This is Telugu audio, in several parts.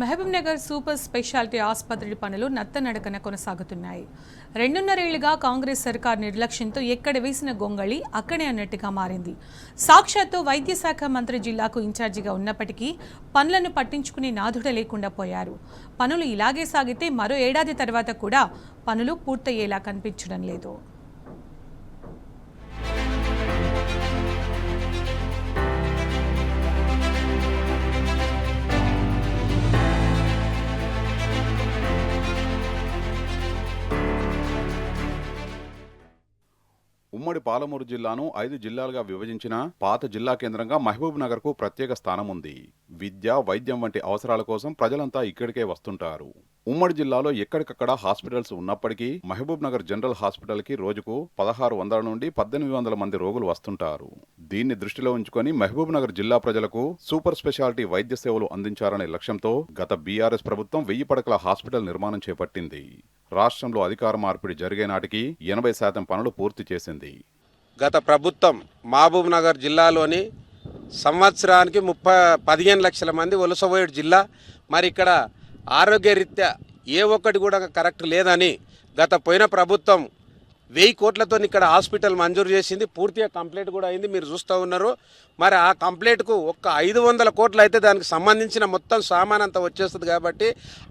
మహబూబ్నగర్ సూపర్ స్పెషాలిటీ ఆసుపత్రి పనులు నత్తనడకన కొనసాగుతున్నాయి. 2.5 ఏళ్లుగా కాంగ్రెస్ సర్కార్ నిర్లక్ష్యంతో ఎక్కడ వేసిన గొంగళి అక్కడే అన్నట్టుగా మారింది. సాక్షాత్తు వైద్య శాఖ మంత్రి జిల్లాకు ఇన్ఛార్జిగా ఉన్నప్పటికీ పనులను పట్టించుకునే నాథుడ లేకుండా పోయారు. పనులు ఇలాగే సాగితే మరో ఏడాది తర్వాత కూడా పనులు పూర్తయ్యేలా కనిపించడం లేదు. ఉమ్మడి పాలమూరు జిల్లాను 5 జిల్లాలుగా విభజించిన పాత జిల్లా కేంద్రంగా మహబూబ్ నగర్ కు ప్రత్యేక స్థానం ఉంది. విద్య, వైద్యం వంటి అవసరాల కోసం ప్రజలంతా ఇక్కడికే వస్తుంటారు. ఉమ్మడి జిల్లాలో ఎక్కడికక్కడ హాస్పిటల్స్ ఉన్నప్పటికీ మహబూబ్ నగర్ జనరల్ హాస్పిటల్ కి రోజుకు 1600 నుండి 1800 మంది రోగులు వస్తుంటారు. దీన్ని దృష్టిలో ఉంచుకొని మహబూబ్ నగర్ జిల్లా ప్రజలకు సూపర్ స్పెషాలిటీ వైద్య సేవలు అందించాలనే లక్ష్యంతో గత బీఆర్ఎస్ ప్రభుత్వం 1000 పడకల హాస్పిటల్ నిర్మాణం చేపట్టింది. రాష్ట్రంలో అధికార మార్పిడి జరిగే నాటికి 80% పనులు పూర్తి చేసింది. గత ప్రభుత్వం మహబూబ్ నగర్ జిల్లాలోని సంవత్సరానికి 15 లక్షల మంది వలసపోయే జిల్లా. మరి ఇక్కడ ఆరోగ్యరీత్యా ఏ ఒక్కటి కూడా కరెక్ట్ లేదని గత పోయిన ప్రభుత్వం 1000 కోట్లతో ఇక్కడ హాస్పిటల్ మంజూరు చేసింది. పూర్తిగా కంప్లీట్ కూడా అయింది, మీరు చూస్తూ ఉన్నారు. మరి ఆ కంప్లీట్కు ఒక్క 500 కోట్లు అయితే దానికి సంబంధించిన మొత్తం సామాన్ అంతా వచ్చేస్తుంది. కాబట్టి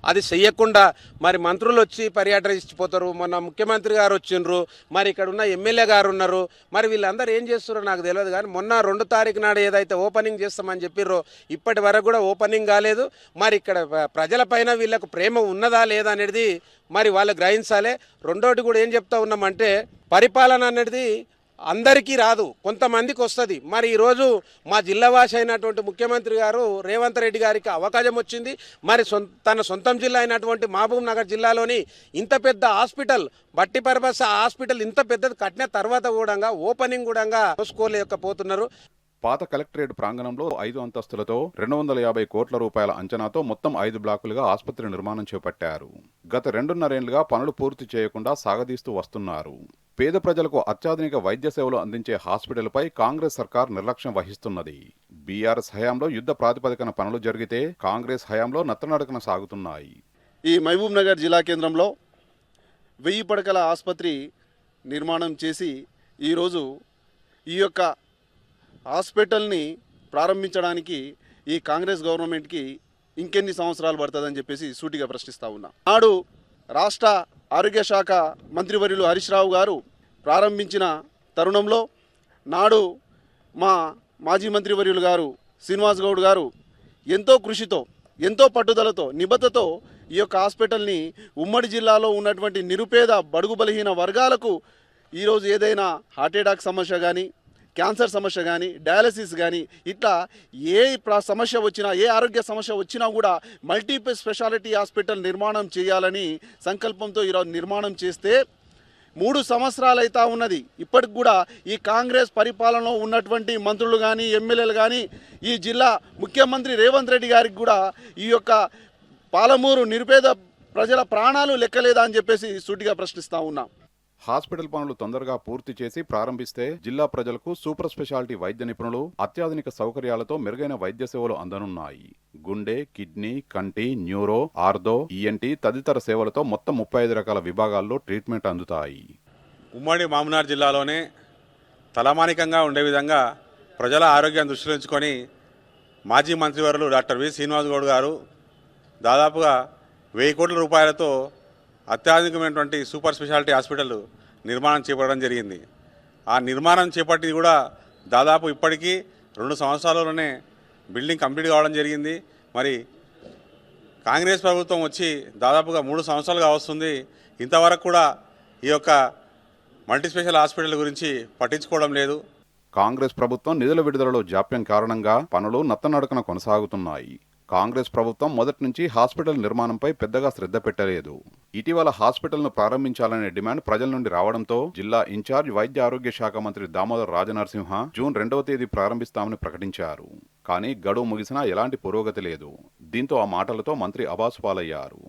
అది చెయ్యకుండా మరి మంత్రులు వచ్చి పర్యటించిపోతారు. మొన్న ముఖ్యమంత్రి గారు వచ్చిండ్రు, మరి ఇక్కడ ఉన్న ఎమ్మెల్యే గారు ఉన్నారు. మరి వీళ్ళందరూ ఏం చేస్తున్నారో నాకు తెలియదు. కానీ మొన్న 2 తారీఖు నాడు ఏదైతే ఓపెనింగ్ చేస్తామని చెప్పిర్రో ఇప్పటి వరకు కూడా ఓపెనింగ్ కాలేదు. మరి ఇక్కడ ప్రజలపైన వీళ్ళకు ప్రేమ ఉన్నదా లేదా అనేది మరి వాళ్ళు గ్రహించాలి. రెండోటి కూడా ఏం చెప్తా ఉన్నామంటే పరిపాలన అనేది అందరికీ రాదు, కొంతమందికి వస్తుంది. మరి ఈరోజు మా జిల్లావాసి అయినటువంటి ముఖ్యమంత్రి గారు రేవంత్ రెడ్డి గారికి అవకాశం వచ్చింది. మరి తన సొంతం జిల్లా అయినటువంటి మహబూబ్ నగర్ జిల్లాలోని ఇంత పెద్ద హాస్పిటల్ బట్టి పర్పస్ హాస్పిటల్ ఇంత పెద్దది కట్టిన తర్వాత కూడా ఓపెనింగ్ కూడా చూసుకోలేకపోతున్నారు. పాత కలెక్టరేట్ ప్రాంగణంలో 5 అంతస్తులతో 250 కోట్ల రూపాయల అంచనాతో మొత్తం 5 బ్లాకులుగా ఆసుపత్రి నిర్మాణం చేపట్టారు. గత 2.5 ఏళ్లుగా పనులు పూర్తి చేయకుండా సాగదీస్తూ వస్తున్నారు. పేద ప్రజలకు అత్యాధునిక వైద్య సేవలు అందించే హాస్పిటల్పై కాంగ్రెస్ సర్కార్ నిర్లక్ష్యం వహిస్తున్నది. బీఆర్ఎస్ హయాంలో యుద్ధ ప్రాతిపదికన పనులు జరిగితే కాంగ్రెస్ హయాంలో నత్తనడకన సాగుతున్నాయి. ఈ మహబూబ్ నగర్ జిల్లా కేంద్రంలో 1000 పడకల ఆసుపత్రి నిర్మాణం చేసి ఈరోజు ఈ యొక్క హాస్పిటల్ని ప్రారంభించడానికి ఈ కాంగ్రెస్ గవర్నమెంట్కి ఇంకెన్ని సంవత్సరాలు పడుతుందని చెప్పేసి సూటిగా ప్రశ్నిస్తూ ఉన్నా. నాడు రాష్ట్ర ఆరోగ్య శాఖ మంత్రివర్యులు హరీష్ రావు గారు ప్రారంభించిన తరుణంలో నాడు మా మాజీ మంత్రివర్యులు గారు శ్రీనివాస్ గౌడ్ గారు ఎంతో కృషితో, ఎంతో పట్టుదలతో, నిబద్ధతతో ఈ యొక్క హాస్పిటల్ని ఉమ్మడి జిల్లాలో ఉన్నటువంటి నిరుపేద బడుగు బలహీన వర్గాలకు ఈరోజు ఏదైనా హార్ట్ అటాక్ సమస్య కానీ, క్యాన్సర్ సమస్య కానీ, డయాలసిస్ కానీ, ఇట్లా ఏ సమస్య వచ్చినా, ఏ ఆరోగ్య సమస్య వచ్చినా కూడా మల్టీ స్పెషాలిటీ హాస్పిటల్ నిర్మాణం చేయాలని సంకల్పంతో ఈరోజు నిర్మాణం చేస్తే 3 సంవత్సరాలు అవుతా ఉన్నది. ఇప్పటికి కూడా ఈ కాంగ్రెస్ పరిపాలనలో ఉన్నటువంటి మంత్రులు కానీ, ఎమ్మెల్యేలు కానీ, ఈ జిల్లా ముఖ్యమంత్రి రేవంత్ రెడ్డి గారికి కూడా ఈ యొక్క పాలమూరు నిరుపేద ప్రజల ప్రాణాలు లెక్కలేదా అని చెప్పేసి సూటిగా ప్రశ్నిస్తూ ఉన్నాం. హాస్పిటల్ పనులు తొందరగా పూర్తి చేసి ప్రారంభిస్తే జిల్లా ప్రజలకు సూపర్ స్పెషాలిటీ వైద్య నిపుణులు, అత్యాధునిక సౌకర్యాలతో మెరుగైన వైద్య సేవలు అందనున్నాయి. గుండె, కిడ్నీ, కంటి, న్యూరో, ఆర్థో, ఈఎన్టీ తదితర సేవలతో మొత్తం 35 రకాల విభాగాల్లో ట్రీట్మెంట్ అందుతాయి. ఉమ్మడి మహబూబ్నగర్ జిల్లాలోనే తలమానికంగా ఉండే విధంగా ప్రజల ఆరోగ్యాన్ని దృష్టిలో ఉంచుకొని మాజీ మంత్రివర్యులు డాక్టర్ వి శ్రీనివాస్ గౌడ్ గారు దాదాపుగా 1000 కోట్ల రూపాయలతో అత్యాధునికమైనటువంటి సూపర్ స్పెషాలిటీ హాస్పిటల్ నిర్మాణం చేపట్టడం జరిగింది. ఆ నిర్మాణం చేపట్టింది కూడా దాదాపు ఇప్పటికీ 2 సంవత్సరాలలోనే బిల్డింగ్ కంప్లీట్ కావడం జరిగింది. మరి కాంగ్రెస్ ప్రభుత్వం వచ్చి దాదాపుగా 3 సంవత్సరాలుగా వస్తుంది. ఇంతవరకు కూడా ఈ యొక్క మల్టీ స్పెషల్ హాస్పిటల్ గురించి పట్టించుకోవడం లేదు. కాంగ్రెస్ ప్రభుత్వం నిధుల విడుదలలో జాప్యం కారణంగా పనులు నత్తనడకన కొనసాగుతున్నాయి. కాంగ్రెస్ ప్రభుత్వం మొదటి నుంచి హాస్పిటల్ నిర్మాణంపై పెద్దగా శ్రద్ధ పెట్టలేదు. ఇటీవల హాస్పిటల్ను ప్రారంభించాలనే డిమాండ్ ప్రజల నుండి రావడంతో జిల్లా ఇన్ఛార్జ్ వైద్య ఆరోగ్య శాఖ మంత్రి దామోదర్ రాజనరసింహ జూన్ 2వ తేదీ ప్రారంభిస్తామని ప్రకటించారు. కానీ గడువు ముగిసినా ఎలాంటి పురోగతి లేదు. దీంతో ఆ మాటలతో మంత్రి అబాసుపాలయ్యారు.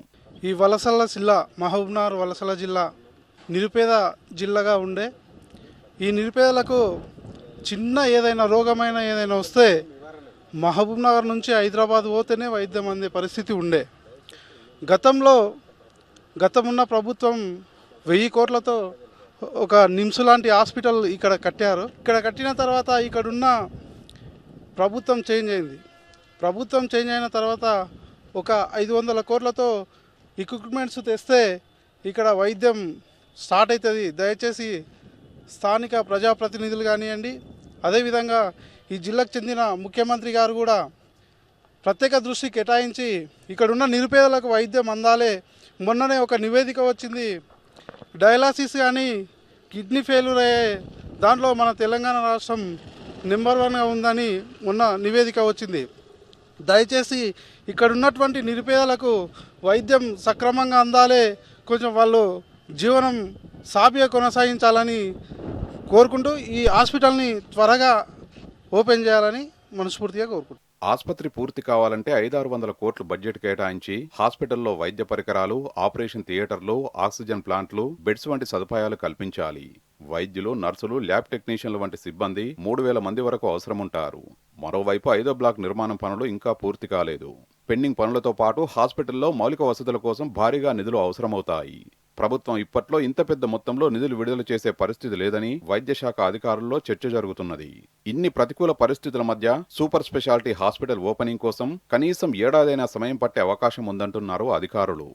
ఈ వలసల జిల్లా మహబూబ్నగర్ వలసల జిల్లా నిరుపేద జిల్లాగా ఉండే ఈ నిరుపేదలకు చిన్న ఏదైనా రోగమైన ఏదైనా వస్తే మహబూబ్ నగర్ నుంచి హైదరాబాద్ పోతేనే వైద్యం అందే పరిస్థితి ఉండే. గతమున్న ప్రభుత్వం 1000 కోట్లతో ఒక నిమ్స్ లాంటి హాస్పిటల్ ఇక్కడ కట్టారు. ఇక్కడ కట్టిన తర్వాత ఇక్కడున్న ప్రభుత్వం చేంజ్ అయింది. ప్రభుత్వం చేంజ్ అయిన తర్వాత ఒక 500 కోట్లతో ఎక్విప్మెంట్స్ తెస్తే ఇక్కడ వైద్యం స్టార్ట్ అవుతుంది. దయచేసి స్థానిక ప్రజాప్రతినిధులు కానివ్వండి, అదేవిధంగా ఈ జిల్లాకు చెందిన ముఖ్యమంత్రి గారు కూడా ప్రత్యేక దృష్టి కేటాయించి ఇక్కడున్న నిరుపేదలకు వైద్యం అందాలే. మొన్ననే ఒక నివేదిక వచ్చింది, డయాలసిస్ కానీ కిడ్నీ ఫెయిల్యూర్ అయ్యే దాంట్లో మన తెలంగాణ రాష్ట్రం నెంబర్ 1గా ఉందని మొన్న నివేదిక వచ్చింది. దయచేసి ఇక్కడ ఉన్నటువంటి నిరుపేదలకు వైద్యం సక్రమంగా అందాలే, కొంచెం వాళ్ళు జీవనం సాఫీగా కొనసాగించాలని కోరుకుంటూ ఈ హాస్పిటల్ని త్వరగా ఓపెన్ చేయాలని మనస్ఫూర్తిగా కోరుకుంటున్నాను. ఆసుపత్రి పూర్తి కావాలంటే 500-600 కోట్లు బడ్జెట్ కేటాయించి హాస్పిటల్లో వైద్య పరికరాలు, ఆపరేషన్ థియేటర్లు, ఆక్సిజన్ ప్లాంట్లు, బెడ్స్ వంటి సదుపాయాలు కల్పించాలి. వైద్యులు, నర్సులు, ల్యాబ్ టెక్నీషియన్లు వంటి సిబ్బంది 3000 మంది వరకు అవసరముంటారు. మరోవైపు 5వ బ్లాక్ నిర్మాణం పనులు ఇంకా పూర్తి కాలేదు. పెండింగ్ పనులతో పాటు హాస్పిటల్లో మౌలిక వసతుల కోసం భారీగా నిధులు అవసరమవుతాయి. ప్రభుత్వం ఇప్పట్లో ఇంత పెద్ద మొత్తంలో నిధులు విడుదల చేసే పరిస్థితి లేదని వైద్య శాఖ అధికారుల్లో చర్చ జరుగుతున్నది. ఇన్ని ప్రతికూల పరిస్థితుల మధ్య సూపర్ స్పెషాలిటీ హాస్పిటల్ ఓపెనింగ్ కోసం కనీసం ఏడాదైనా సమయం పట్టే అవకాశం ఉందంటున్నారు అధికారులు.